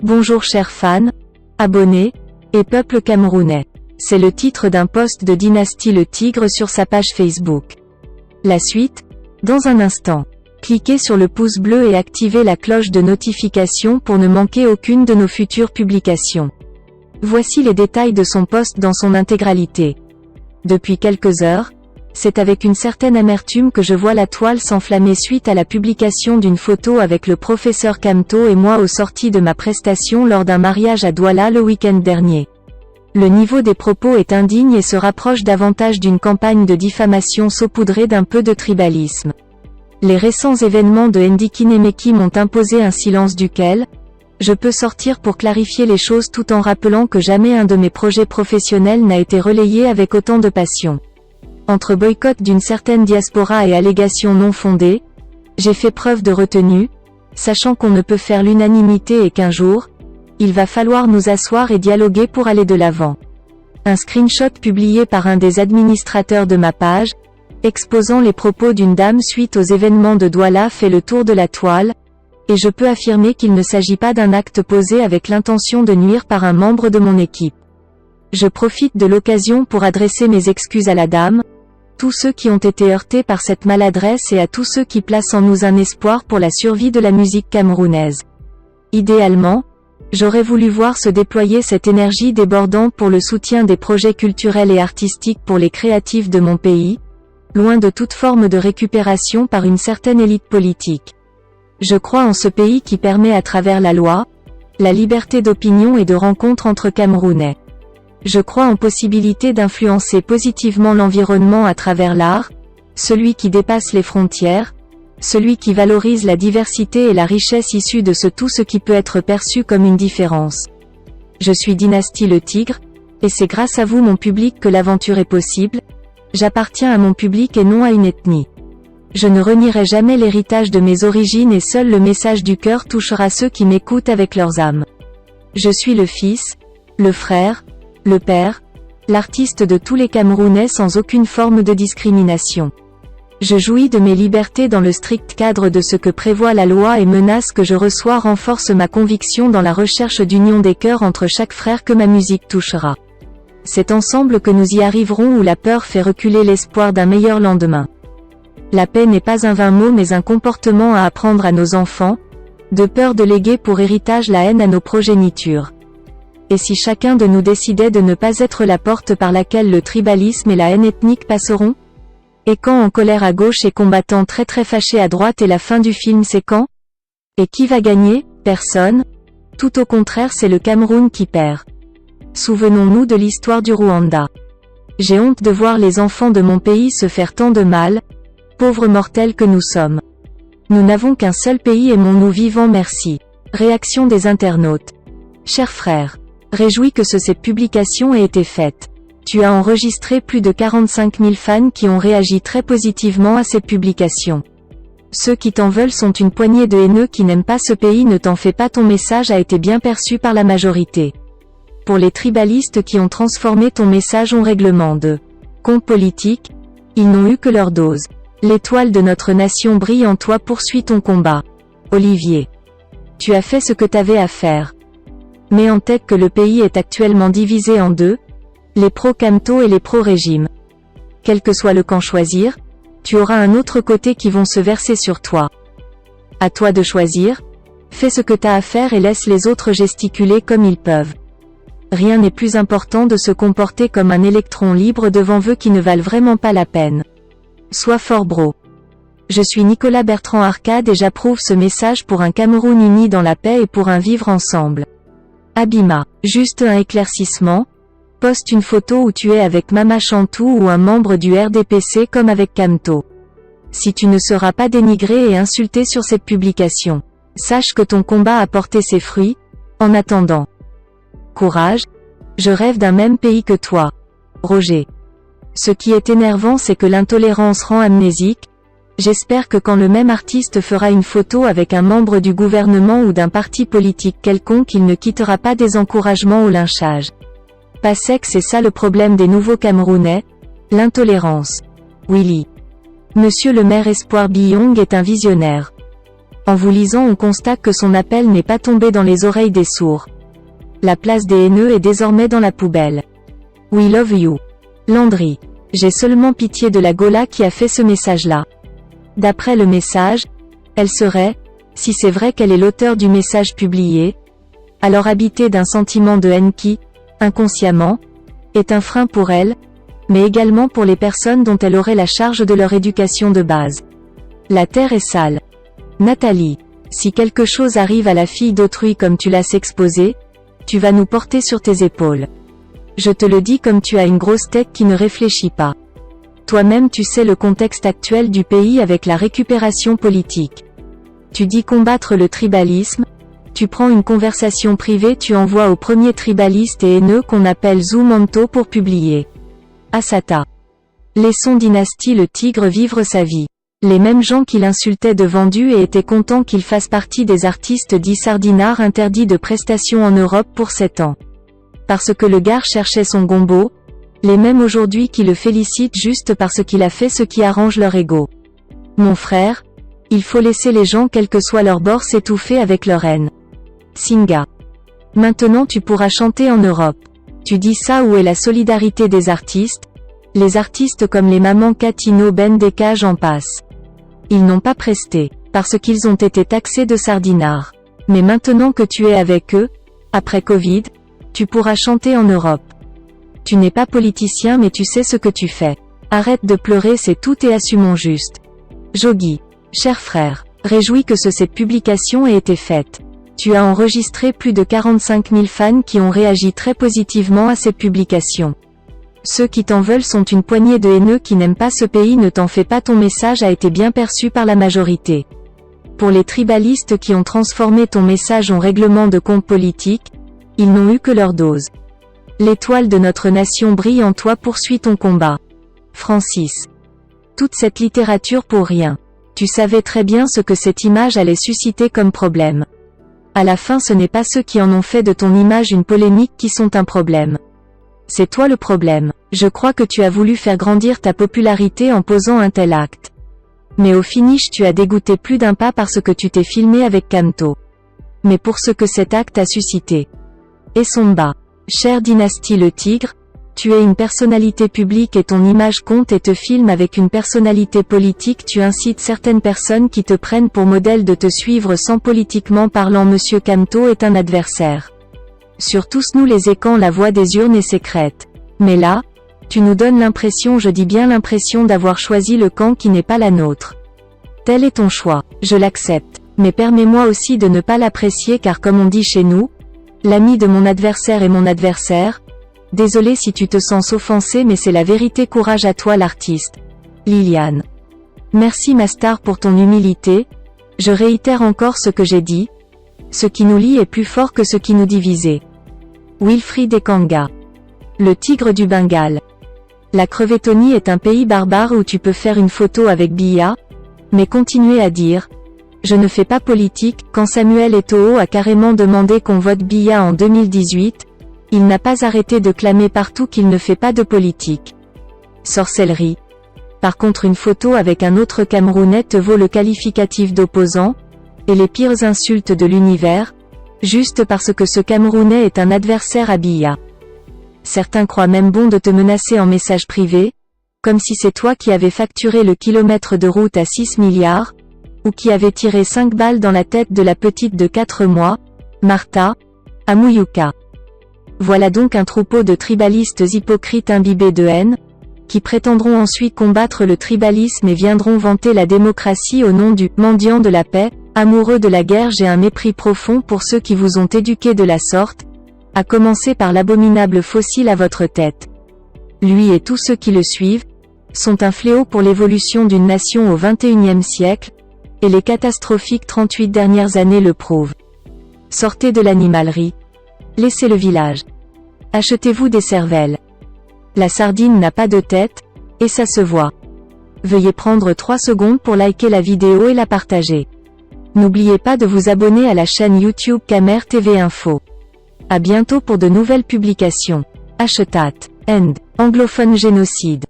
Bonjour chers fans, abonnés, et peuple camerounais. C'est le titre d'un post de Dynasty Le Tigre sur sa page Facebook. La suite, dans un instant. Cliquez sur le pouce bleu et activez la cloche de notification pour ne manquer aucune de nos futures publications. Voici les détails de son post dans son intégralité. Depuis quelques heures, c'est avec une certaine amertume que je vois la toile s'enflammer suite à la publication d'une photo avec le professeur Kamto et moi aux sorties de ma prestation lors d'un mariage à Douala le week-end dernier. Le niveau des propos est indigne et se rapproche davantage d'une campagne de diffamation saupoudrée d'un peu de tribalisme. Les récents événements de Ndikinemeki m'ont imposé un silence duquel je peux sortir pour clarifier les choses tout en rappelant que jamais un de mes projets professionnels n'a été relayé avec autant de passion. Entre boycott d'une certaine diaspora et allégations non fondées, j'ai fait preuve de retenue, sachant qu'on ne peut faire l'unanimité et qu'un jour, il va falloir nous asseoir et dialoguer pour aller de l'avant. Un screenshot publié par un des administrateurs de ma page, exposant les propos d'une dame suite aux événements de Douala fait le tour de la toile, et je peux affirmer qu'il ne s'agit pas d'un acte posé avec l'intention de nuire par un membre de mon équipe. Je profite de l'occasion pour adresser mes excuses à la dame, tous ceux qui ont été heurtés par cette maladresse et à tous ceux qui placent en nous un espoir pour la survie de la musique camerounaise. Idéalement, j'aurais voulu voir se déployer cette énergie débordante pour le soutien des projets culturels et artistiques pour les créatifs de mon pays, loin de toute forme de récupération par une certaine élite politique. Je crois en ce pays qui permet à travers la loi, la liberté d'opinion et de rencontre entre Camerounais. Je crois en possibilité d'influencer positivement l'environnement à travers l'art, celui qui dépasse les frontières, celui qui valorise la diversité et la richesse issue de tout ce qui peut être perçu comme une différence. Je suis Dynasty Le Tigre, et c'est grâce à vous mon public que l'aventure est possible. J'appartiens à mon public et non à une ethnie. Je ne renierai jamais l'héritage de mes origines et seul le message du cœur touchera ceux qui m'écoutent avec leurs âmes. Je suis le fils, le frère, le père, l'artiste de tous les Camerounais sans aucune forme de discrimination. Je jouis de mes libertés dans le strict cadre de ce que prévoit la loi et menace que je reçois renforce ma conviction dans la recherche d'union des cœurs entre chaque frère que ma musique touchera. C'est ensemble que nous y arriverons où la peur fait reculer l'espoir d'un meilleur lendemain. La paix n'est pas un vain mot mais un comportement à apprendre à nos enfants, de peur de léguer pour héritage la haine à nos progénitures. Et si chacun de nous décidait de ne pas être la porte par laquelle le tribalisme et la haine ethnique passeront? Et quand en colère à gauche et combattant très fâché à droite et la fin du film c'est quand? Et qui va gagner? Personne. Tout au contraire c'est le Cameroun qui perd. Souvenons-nous de l'histoire du Rwanda. J'ai honte de voir les enfants de mon pays se faire tant de mal, pauvres mortels que nous sommes. Nous n'avons qu'un seul pays aimons-nous vivants merci. Réaction des internautes. Chers frères. Réjouis que cette publication ait été faite. Tu as enregistré plus de 45 000 fans qui ont réagi très positivement à cette publication. Ceux qui t'en veulent sont une poignée de haineux qui n'aiment pas ce pays ne t'en fais pas ton message a été bien perçu par la majorité. Pour les tribalistes qui ont transformé ton message en règlement de compte politique, ils n'ont eu que leur dose. L'étoile de notre nation brille en toi poursuis ton combat. Olivier. Tu as fait ce que t'avais à faire. Mets en tête que le pays est actuellement divisé en deux, les pro-Kamto et les pro-régime. Quel que soit le camp choisir, tu auras un autre côté qui vont se verser sur toi. À toi de choisir, fais ce que t'as à faire et laisse les autres gesticuler comme ils peuvent. Rien n'est plus important de se comporter comme un électron libre devant eux qui ne valent vraiment pas la peine. Sois fort bro. Je suis Nicolas Bertrand Arcade et j'approuve ce message pour un Cameroun uni dans la paix et pour un vivre ensemble. Abima. Juste un éclaircissement. Poste une photo où tu es avec Mama Chantou ou un membre du RDPC comme avec Kamto. Si tu ne seras pas dénigré et insulté sur cette publication, sache que ton combat a porté ses fruits. En attendant. Courage. Je rêve d'un même pays que toi. Roger. Ce qui est énervant c'est que l'intolérance rend amnésique. J'espère que quand le même artiste fera une photo avec un membre du gouvernement ou d'un parti politique quelconque il ne quittera pas des encouragements au lynchage. Pas sec c'est ça le problème des nouveaux Camerounais, l'intolérance. Willy. Monsieur le maire Espoir Biyong est un visionnaire. En vous lisant, on constate que son appel n'est pas tombé dans les oreilles des sourds. La place des haineux est désormais dans la poubelle. We love you. Landry. J'ai seulement pitié de la Gola qui a fait ce message-là. D'après le message, elle serait, si c'est vrai qu'elle est l'auteur du message publié, alors habitée d'un sentiment de haine qui, inconsciemment, est un frein pour elle, mais également pour les personnes dont elle aurait la charge de leur éducation de base. La terre est sale. Nathalie. Si quelque chose arrive à la fille d'autrui comme tu l'as s'exposer, tu vas nous porter sur tes épaules. Je te le dis comme tu as une grosse tête qui ne réfléchit pas. Toi-même tu sais le contexte actuel du pays avec la récupération politique. Tu dis combattre le tribalisme, tu prends une conversation privée, tu envoies au premier tribaliste et haineux qu'on appelle Zoumanto pour publier. Asata. Laissons Dynastie le tigre vivre sa vie. Les mêmes gens qui l'insultaient de vendu et étaient contents qu'il fasse partie des artistes dits sardinards interdits de prestations en Europe pour 7 ans. Parce que le gars cherchait son gombo, les mêmes aujourd'hui qui le félicitent juste parce qu'il a fait ce qui arrange leur ego. Mon frère, il faut laisser les gens quel que soit leur bord s'étouffer avec leur haine. Singa. Maintenant tu pourras chanter en Europe. Tu dis ça, où est la solidarité des artistes? Les artistes comme les mamans Catino, Ben Decca, j'en passe. Ils n'ont pas presté, parce qu'ils ont été taxés de sardinards. Mais maintenant que tu es avec eux, après Covid, tu pourras chanter en Europe. Tu n'es pas politicien mais tu sais ce que tu fais. Arrête de pleurer, c'est tout, et assumons juste. Jogi. Cher frère, réjouis que cette publication ait été faite. Tu as enregistré plus de 45 000 fans qui ont réagi très positivement à cette publication. Ceux qui t'en veulent sont une poignée de haineux qui n'aiment pas ce pays. Ne t'en fais pas, ton message a été bien perçu par la majorité. Pour les tribalistes qui ont transformé ton message en règlement de compte politique, ils n'ont eu que leur dose. L'étoile de notre nation brille en toi, poursuis ton combat. Francis. Toute cette littérature pour rien. Tu savais très bien ce que cette image allait susciter comme problème. À la fin, ce n'est pas ceux qui en ont fait de ton image une polémique qui sont un problème. C'est toi le problème. Je crois que tu as voulu faire grandir ta popularité en posant un tel acte. Mais au finish tu as dégoûté plus d'un pas parce que tu t'es filmé avec Kamto. Mais pour ce que cet acte a suscité. Et son bas. Chère Dynastie le tigre, tu es une personnalité publique et ton image compte, et te filme avec une personnalité politique. Tu incites certaines personnes qui te prennent pour modèle de te suivre sans politiquement parlant. Monsieur Kamto est un adversaire. Sur tous nous les écans, la voix des urnes est sécrète. Mais là, tu nous donnes l'impression, je dis bien l'impression, d'avoir choisi le camp qui n'est pas la nôtre. Tel est ton choix, je l'accepte. Mais permets-moi aussi de ne pas l'apprécier, car comme on dit chez nous, l'ami de mon adversaire est mon adversaire. Désolé si tu te sens offensé, mais c'est la vérité. Courage à toi l'artiste. Liliane. Merci ma star pour ton humilité. Je réitère encore ce que j'ai dit. Ce qui nous lie est plus fort que ce qui nous divisait. Wilfried Ekanga. Le tigre du Bengale. La Crevettonie est un pays barbare où tu peux faire une photo avec Biya, mais continuer à dire « Je ne fais pas politique ». Quand Samuel Eto'o a carrément demandé qu'on vote Biya en 2018, il n'a pas arrêté de clamer partout qu'il ne fait pas de politique. Sorcellerie. Par contre, une photo avec un autre Camerounais te vaut le qualificatif d'opposant, et les pires insultes de l'univers, juste parce que ce Camerounais est un adversaire à Biya. Certains croient même bon de te menacer en message privé, comme si c'est toi qui avais facturé le kilomètre de route à 6 milliards, ou qui avait tiré 5 balles dans la tête de la petite de 4 mois, Martha, à Muyuka. Voilà donc un troupeau de tribalistes hypocrites imbibés de haine, qui prétendront ensuite combattre le tribalisme et viendront vanter la démocratie au nom du « mendiant de la paix », amoureux de la guerre. J'ai un mépris profond pour ceux qui vous ont éduqué de la sorte, à commencer par l'abominable fossile à votre tête. Lui et tous ceux qui le suivent, sont un fléau pour l'évolution d'une nation au XXIe siècle, et les catastrophiques 38 dernières années le prouvent. Sortez de l'animalerie. Laissez le village. Achetez-vous des cervelles. La sardine n'a pas de tête, et ça se voit. Veuillez prendre 3 secondes pour liker la vidéo et la partager. N'oubliez pas de vous abonner à la chaîne YouTube Kamer TV Info. À bientôt pour de nouvelles publications. Hashtag End. Anglophone génocide.